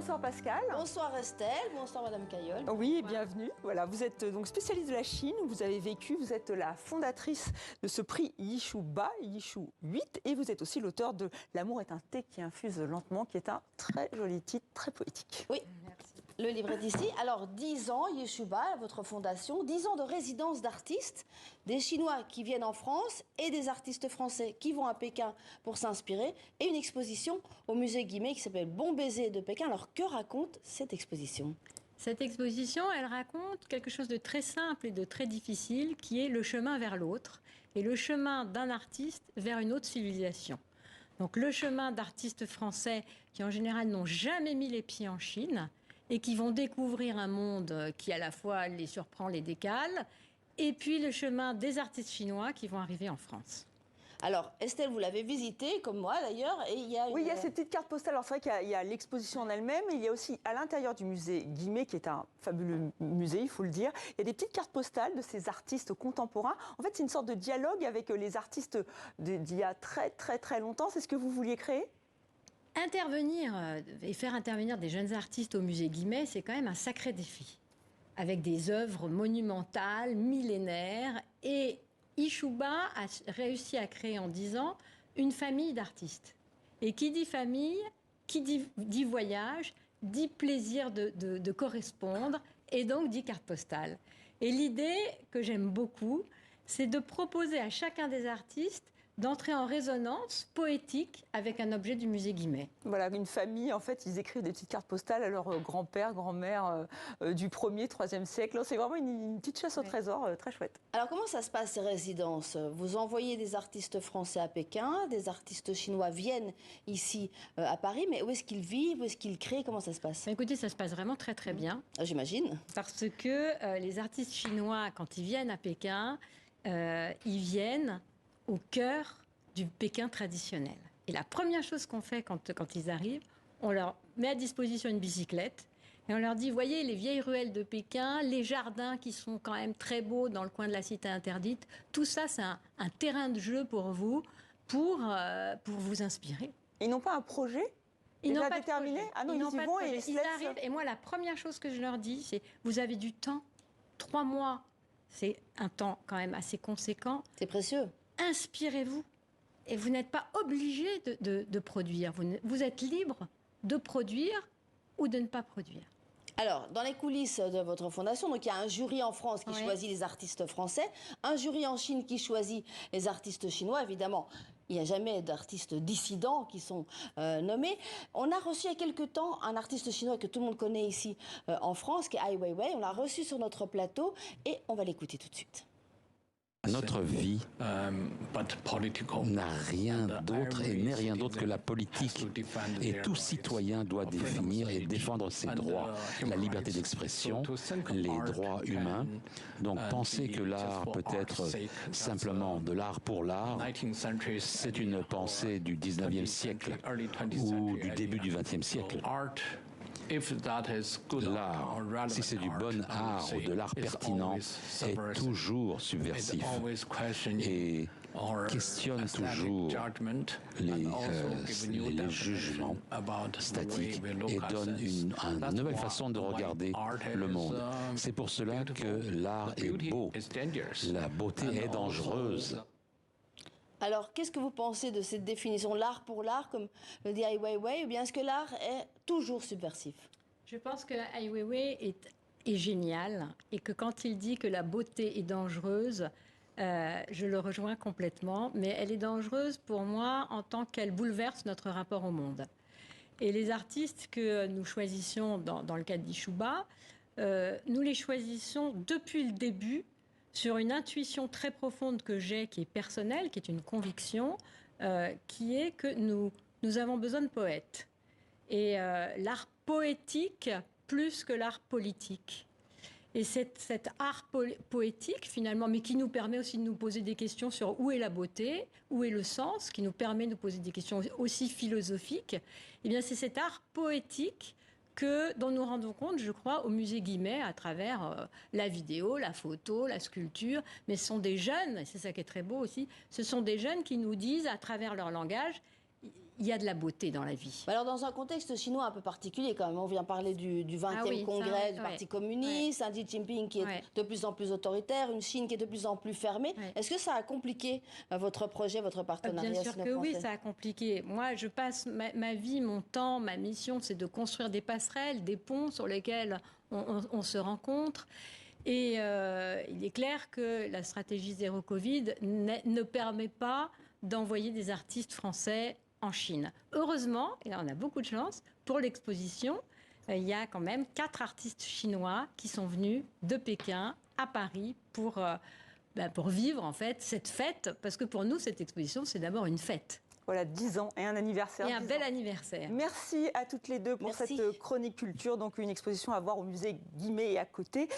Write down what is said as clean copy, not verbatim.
Bonsoir Pascal. Bonsoir Estelle, bonsoir Madame Caillol. Oui, bienvenue. Voilà, vous êtes donc spécialiste de la Chine, vous avez vécu, vous êtes la fondatrice de ce prix Yishuba, Yishu 8, et vous êtes aussi l'auteur de L'amour est un thé qui infuse lentement, qui est un très joli titre, très poétique. Oui, merci. Le livre est ici. Alors, 10 ans, Yishuba, votre fondation, 10 ans de résidence d'artistes, des Chinois qui viennent en France et des artistes français qui vont à Pékin pour s'inspirer, et une exposition au musée Guimet qui s'appelle Bon baiser de Pékin. Alors, que raconte cette exposition ? Cette exposition, elle raconte quelque chose de très simple et de très difficile, qui est le chemin vers l'autre, et le chemin d'un artiste vers une autre civilisation. Donc le chemin d'artistes français qui en général n'ont jamais mis les pieds en Chine, et qui vont découvrir un monde qui à la fois les surprend, les décale, et puis le chemin des artistes chinois qui vont arriver en France. Alors, Estelle, vous l'avez visité, comme moi d'ailleurs, et il y a Oui, il y a ces petites cartes postales. Alors c'est vrai qu'il y a l'exposition en elle-même, mais il y a aussi à l'intérieur du musée Guimet, qui est un fabuleux musée, il faut le dire, il y a des petites cartes postales de ces artistes contemporains. En fait, c'est une sorte de dialogue avec les artistes d'il y a très longtemps. C'est ce que vous vouliez créer ? Intervenir et faire intervenir des jeunes artistes au musée Guimet, c'est quand même un sacré défi. Avec des œuvres monumentales, millénaires. Et Yishuba a réussi à créer en 10 ans une famille d'artistes. Et qui dit famille, qui dit voyage, dit plaisir de correspondre, et donc dit carte postale. Et l'idée que j'aime beaucoup, c'est de proposer à chacun des artistes d'entrer en résonance poétique avec un objet du musée Guimet. Voilà, une famille, en fait, ils écrivent des petites cartes postales à leur grand-père, grand-mère du 1er, 3e siècle. C'est vraiment une petite chasse au trésor très chouette. Alors, comment ça se passe, ces résidences ? Vous envoyez des artistes français à Pékin, des artistes chinois viennent ici à Paris, mais où est-ce qu'ils vivent, où est-ce qu'ils créent, comment ça se passe ? Écoutez, ça se passe vraiment très bien. J'imagine. Parce que les artistes chinois, quand ils viennent à Pékin, ils viennent au cœur du Pékin traditionnel. Et la première chose qu'on fait quand ils arrivent, on leur met à disposition une bicyclette et on leur dit, voyez les vieilles ruelles de Pékin, les jardins qui sont quand même très beaux dans le coin de la cité interdite, tout ça c'est un terrain de jeu pour vous, pour vous inspirer. Ils n'ont pas un projet déjà déterminé ? Ah non, ils y vont et ils se laissent. Arrivent, et moi la première chose que je leur dis, c'est, vous avez du temps, 3 mois, c'est un temps quand même assez conséquent. C'est précieux. Inspirez-vous. Et vous n'êtes pas obligé de produire. Vous êtes libre de produire ou de ne pas produire. Alors, dans les coulisses de votre fondation, donc il y a un jury en France qui choisit les artistes français, un jury en Chine qui choisit les artistes chinois, évidemment. Il n'y a jamais d'artistes dissidents qui sont nommés. On a reçu il y a quelque temps un artiste chinois que tout le monde connaît ici en France, qui est Ai Weiwei. On l'a reçu sur notre plateau et on va l'écouter tout de suite. Notre vie n'a rien d'autre et n'est rien d'autre que la politique. Et tout citoyen doit définir et défendre ses droits. La liberté d'expression, les droits humains. Donc penser que l'art peut être simplement de l'art pour l'art, c'est une pensée du 19e siècle ou du début du 20e siècle. L'art, si c'est du bon art ou de l'art pertinent, est toujours subversif et questionne toujours les jugements statiques et donne une nouvelle façon de regarder le monde. C'est pour cela que l'art est beau. La beauté est dangereuse. Alors, qu'est-ce que vous pensez de cette définition, l'art pour l'art, comme le dit Ai Weiwei, ou bien est-ce que l'art est toujours subversif ? Je pense que Ai Weiwei est génial et que quand il dit que la beauté est dangereuse, je le rejoins complètement, mais elle est dangereuse pour moi en tant qu'elle bouleverse notre rapport au monde. Et les artistes que nous choisissons dans le cas d'Yishuba, nous les choisissons depuis le début sur une intuition très profonde que j'ai, qui est personnelle, qui est une conviction, qui est que nous avons besoin de poètes. Et l'art poétique plus que l'art politique. Et cet art poétique, finalement, mais qui nous permet aussi de nous poser des questions sur où est la beauté, où est le sens, qui nous permet de nous poser des questions aussi philosophiques, eh bien, c'est cet art poétique dont nous rendons compte, je crois, au musée Guimet à travers la vidéo, la photo, la sculpture. Mais ce sont des jeunes, et c'est ça qui est très beau aussi, ce sont des jeunes qui nous disent à travers leur langage, il y a de la beauté dans la vie. Alors, dans un contexte chinois un peu particulier, quand même, on vient parler du 20e congrès du Parti communiste, un Xi Jinping qui est de plus en plus autoritaire, une Chine qui est de plus en plus fermée. Est-ce que ça a compliqué votre projet, votre partenariat Bien sûr que oui, sino-français? ça a compliqué. Moi, je passe ma vie, mon temps, ma mission, c'est de construire des passerelles, des ponts sur lesquels on se rencontre. Et il est clair que la stratégie zéro Covid ne permet pas d'envoyer des artistes français en Chine. Heureusement, et là on a beaucoup de chance, pour l'exposition, il y a quand même 4 artistes chinois qui sont venus de Pékin à Paris pour vivre en fait cette fête, parce que pour nous, cette exposition, c'est d'abord une fête. Voilà, 10 ans et un anniversaire. Et un bel anniversaire. Merci à toutes les deux pour cette chronique culture, donc une exposition à voir au musée Guimet et à côté.